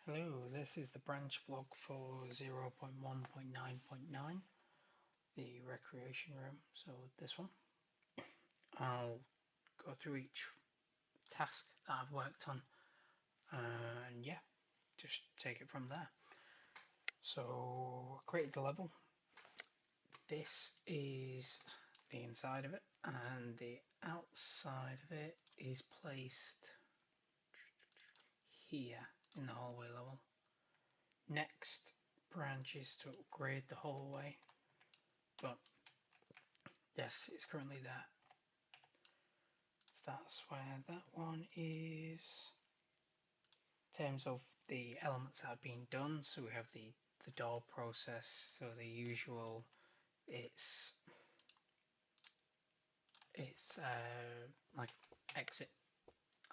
Hello, this is the branch vlog for 0.1.9.9, the recreation room. So this one, I'll go through each task that I've worked on, and yeah, just take it from there. So create the level. This is the inside of it, and the outside of it is placed here in the hallway level. Next branch is to upgrade the hallway, but yes, it's currently there. So that's where that one is. In terms of the elements that have been done, so we have the door process, so the usual, it's like exit,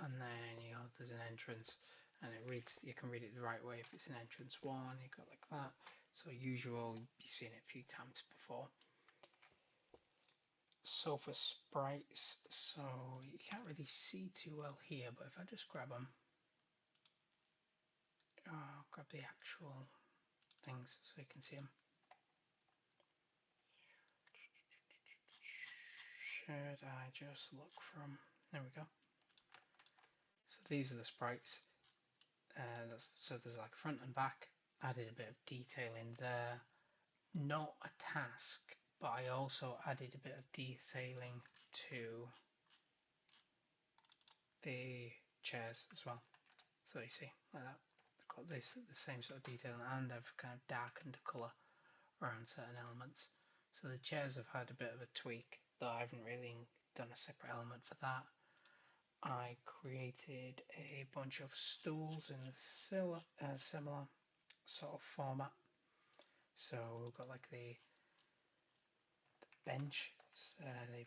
and then there's an entrance, and it reads, you can read it the right way if it's an entrance one, you got like that. So usual, you've seen it a few times before. Sofa sprites, so you can't really see too well here, but if I just grab them, grab the actual things so you can see them. Should I just look from, there we go. So these are the sprites, so there's like front and back, added a bit of detail in there, not a task, but I also added a bit of detailing to the chairs as well. So you see, like that, I've got the same sort of detail, and I've kind of darkened the colour around certain elements. So the chairs have had a bit of a tweak, though I haven't really done a separate element for that. I created a bunch of stools in a similar sort of format. So we've got like the bench, the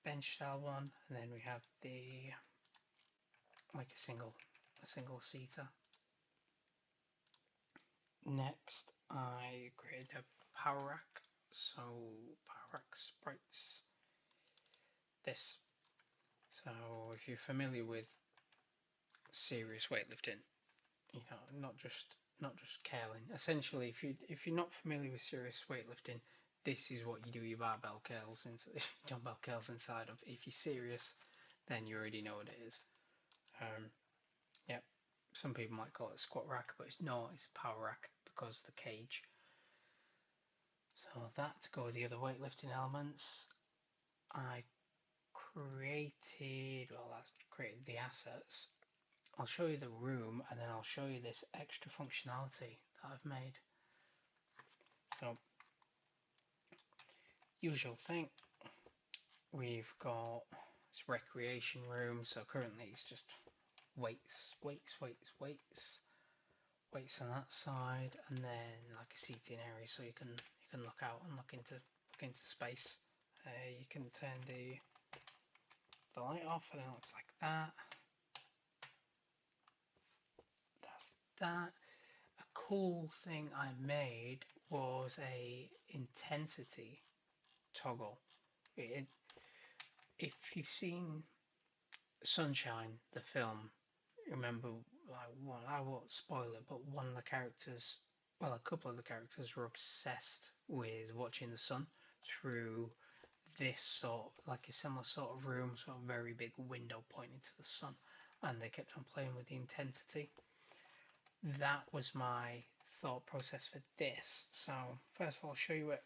bench style one, and then we have the like a single seater. Next, I created a power rack. So power rack sprites. This. So if you're familiar with serious weightlifting, not just curling. Essentially, if you're not familiar with serious weightlifting, this is what you do your barbell curls and dumbbell curls inside of. If you're serious, then you already know what it is. Yep. Some people might call it a squat rack, but it's not. It's a power rack because of the cage. So that to go with the other weightlifting elements, I created the assets. I'll show you the room, and then I'll show you this extra functionality that I've made. So, usual thing, we've got this recreation room. So currently it's just weights on that side, and then like a seating area, so you can look out and look into space. You can turn the light off, and it looks like that. That's that. A cool thing I made was a intensity toggle. If you've seen Sunshine, the film, remember, I won't spoil it, but one of the characters, well, a couple of the characters were obsessed with watching the sun through this sort, like a similar sort of room, sort of very big window pointing to the sun, and they kept on playing with the intensity. That was my thought process for this. So first of all, I'll show you it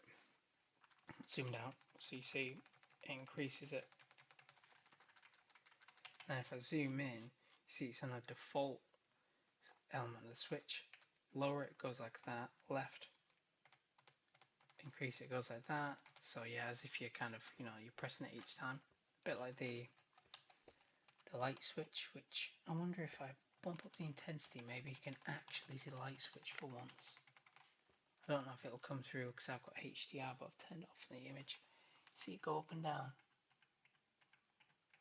zoomed out, so you see it increases it. And if I zoom in, you see it's on a default element of the switch. Lower it goes like that, left, increase it goes like that. So yeah, as if you're kind of, you're pressing it each time. A bit like the light switch, which I wonder if I bump up the intensity, maybe you can actually see the light switch for once. I don't know if it'll come through because I've got HDR, but I've turned off the image. See it go up and down.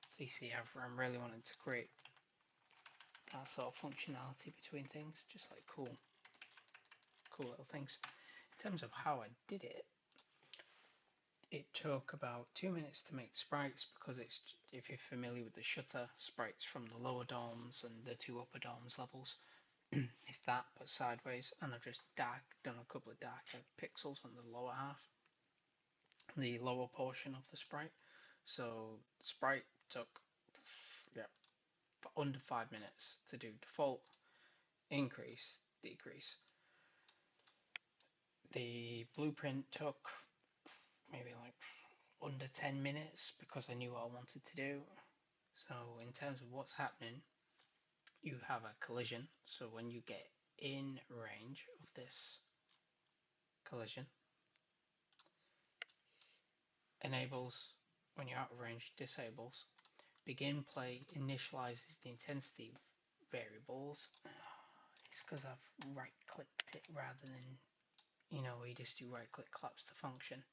So you see, I'm really wanting to create that sort of functionality between things, just like cool little things. In terms of how I did it, it took about 2 minutes to make sprites, because it's, if you're familiar with the shutter sprites from the lower dorms and the 2 upper dorms levels, It's that, but sideways, and I've just done a couple of darker pixels on the lower half, the lower portion of the sprite. So the sprite took, yeah, under 5 minutes to do default, increase, decrease. The blueprint took maybe like under 10 minutes because I knew what I wanted to do. So in terms of what's happening, you have a collision. So when you get in range of this collision, enables, when you're out of range, disables. Begin play initializes the intensity variables. It's because I've right clicked it rather than, we just do right click collapse the function.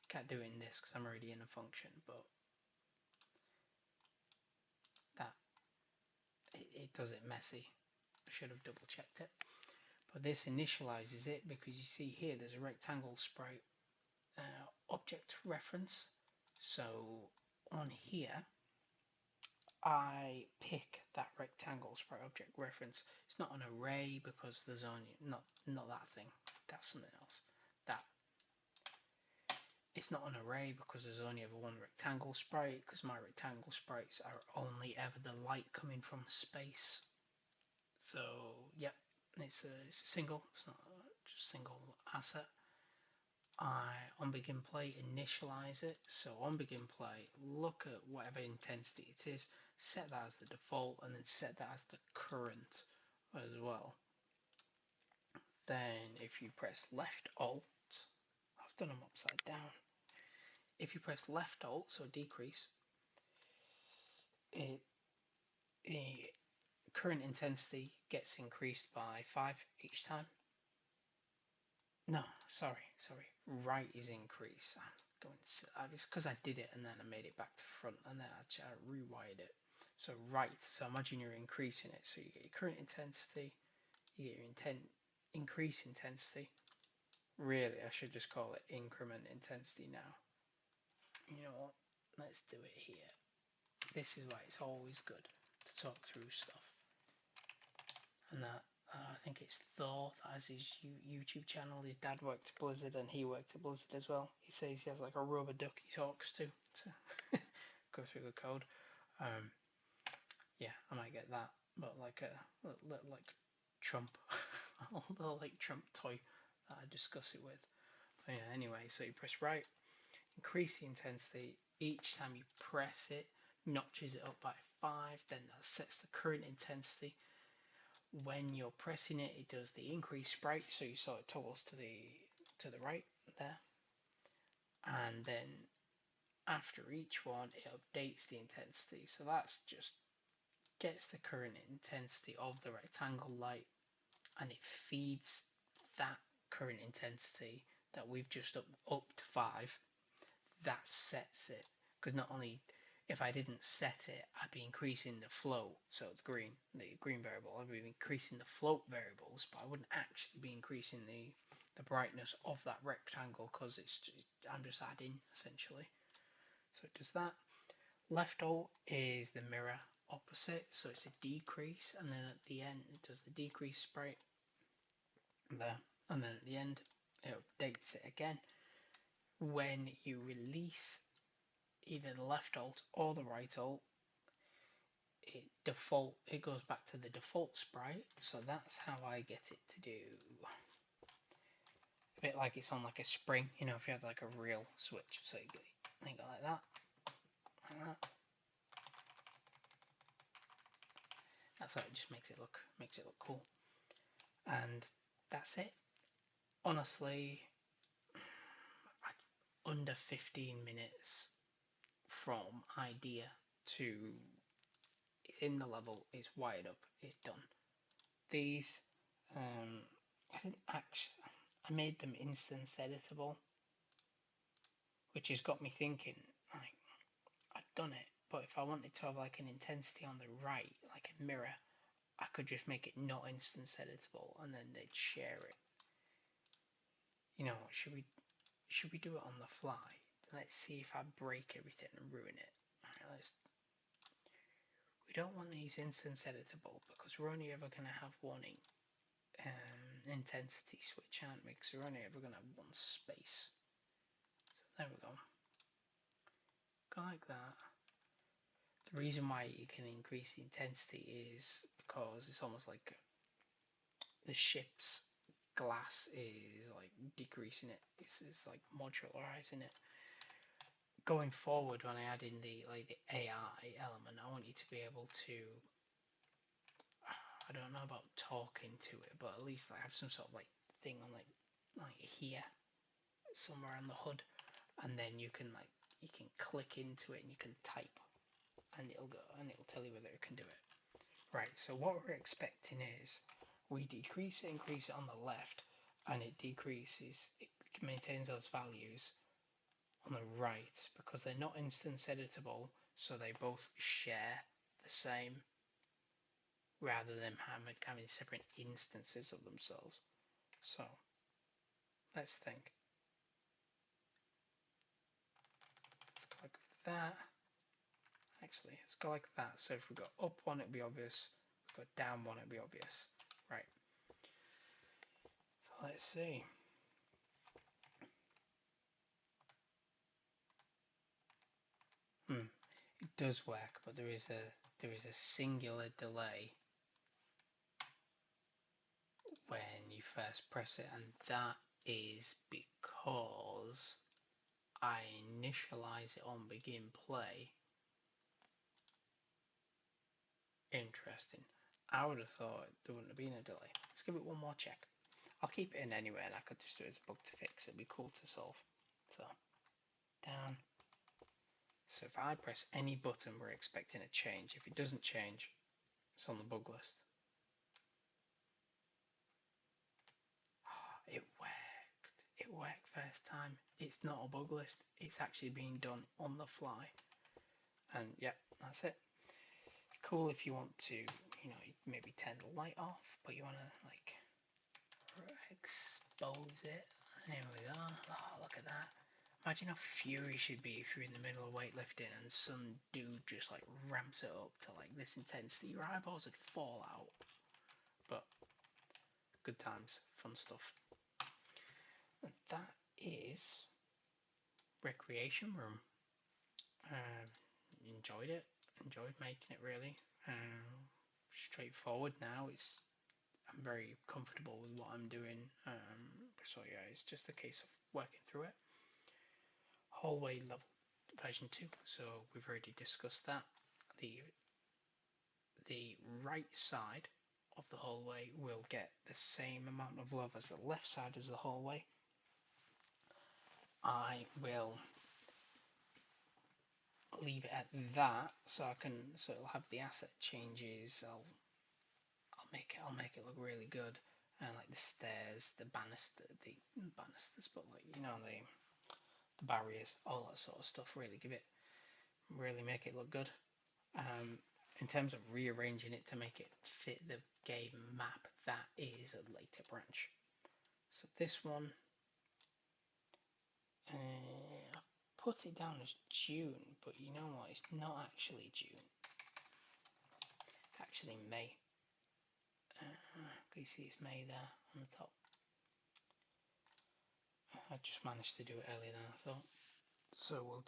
Can't do it in this because I'm already in a function, but that it does it messy. I should have double checked it. But this initializes it because you see here there's a rectangle sprite object reference. So on here I pick that rectangle sprite object reference. It's not an array because there's only not that thing. That's something else. That it's not an array because there's only ever one rectangle sprite, because my rectangle sprites are only ever the light coming from space. So yep, it's a single. It's not just a single asset. On begin play initialize it. So on begin play, look at whatever intensity it is, set that as the default, and then set that as the current as well. Then if you press left alt, I've done them upside down. If you press left alt, so decrease, the current intensity gets increased by 5 each time. No, sorry. Right is increase. It's because I did it and then I made it back to front and then I rewired it. So right. So imagine you're increasing it. So you get your current intensity, you get your increase intensity. Really, I should just call it increment intensity now. You know what? Let's do it here. This is why it's always good to talk through stuff. And that. I think it's Thor that has his YouTube channel. His dad worked at Blizzard and he worked at Blizzard as well. He says he has like a rubber duck he talks to go through the code. Yeah, I might get that, but like a like Trump, a little like Trump toy that I discuss it with. But yeah, anyway, so you press right, increase the intensity. Each time you press it, notches it up by 5. Then that sets the current intensity. When you're pressing it, it does the increase sprite, so you saw it toggles to the right there, and then after each one it updates the intensity. So that's just gets the current intensity of the rectangle light, and it feeds that current intensity that we've just upped 5. That sets it, because not only if I didn't set it, I'd be increasing the float, so it's green, the green variable, I'd be increasing the float variables, but I wouldn't actually be increasing the brightness of that rectangle, because I'm just adding, essentially. So it does that. Left alt is the mirror opposite, so it's a decrease, and then at the end it does the decrease sprite there, and then at the end it updates it again. When you release either the left alt or the right alt, it goes back to the default sprite. So that's how I get it to do. A bit like it's on like a spring, if you had like a real switch. So you go like that, like that. That's how it just makes it look cool. And that's it. Honestly, under 15 minutes from idea to it's in the level, it's wired up, it's done. These, I didn't actually, I made them instance editable, which has got me thinking, like, I've done it, but if I wanted to have like an intensity on the right, like a mirror, I could just make it not instance editable and then they'd share it. Should we do it on the fly? Let's see if I break everything and ruin it. Alright, we don't want these instance editable because we're only ever going to have one intensity switch, aren't we? Because we're only ever going to have one space. So there we go. Go like that. The reason why you can increase the intensity is because it's almost like the ship's glass is like decreasing it. It's like modularizing it. Going forward, when I add in the AI element, I want you to be able to, I don't know about talking to it, but at least have some sort of thing on like here, somewhere on the hood, and then you can click into it and you can type, and it'll tell you whether it can do it. Right. So what we're expecting is we increase it on the left, and it maintains those values on the right because they're not instance editable, so they both share the same rather than having separate instances of themselves. So let's think. Let's go like that. Actually, let's go like that. So if we go up one, it'll be obvious. If we go down one, it'll be obvious. Right. So let's see. It does work, but there is a singular delay when you first press it, and that is because I initialize it on begin play. Interesting. I would have thought there wouldn't have been a delay. Let's give it one more check. I'll keep it in anyway, and I could just do it as a bug to fix. It'd be cool to solve. So down. So if I press any button, we're expecting a change. If it doesn't change, it's on the bug list. It worked. It worked first time. It's not a bug list. It's actually being done on the fly. And yep, that's it. Cool if you want to, maybe turn the light off, but you want to expose it. There we go. Oh, look at that. Imagine how furious you'd be if you're in the middle of weightlifting and some dude just ramps it up to this intensity. Your eyeballs would fall out. But good times, fun stuff. And that is Recreation Room. Enjoyed it. Enjoyed making it really. Straightforward now. I'm very comfortable with what I'm doing. So yeah, it's just a case of working through it. Hallway level version 2. So we've already discussed that. The right side of the hallway will get the same amount of love as the left side of the hallway. I will leave it at that, so it'll have the asset changes. I'll make it look really good, and the stairs, the banisters, but the barriers, all that sort of stuff. Really make it look good. In terms of rearranging it to make it fit the game map, that is a later branch. So this one, I put it down as June, but you know what? It's not actually June. It's actually May. You see it's May there on the top. I just managed to do it earlier than I thought. So we'll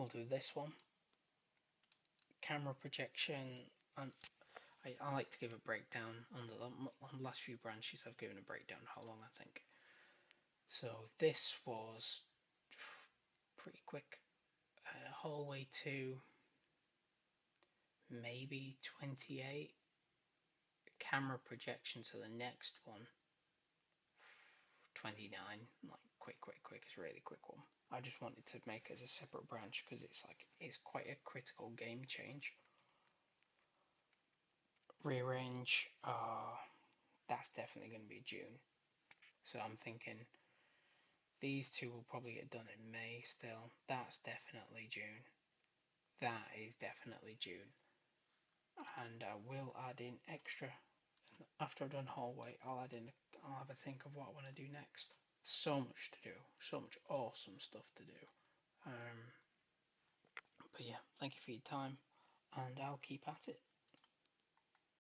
do this one. Camera projection, and I like to give a breakdown on the last few branches. I've given a breakdown how long I think. So this was pretty quick. Hallway 2, maybe 28. Camera projection to the next one, 29. Quick. It's a really quick one. I just wanted to make it as a separate branch because it's quite a critical game change. Rearrange, that's definitely going to be June. So I'm thinking these two will probably get done in May still. That's definitely June. That is definitely June. And I will add in extra. After I've done hallway, I'll have a think of what I want to do next. So much to do. So much awesome stuff to do. But yeah, thank you for your time. and I'll keep at it.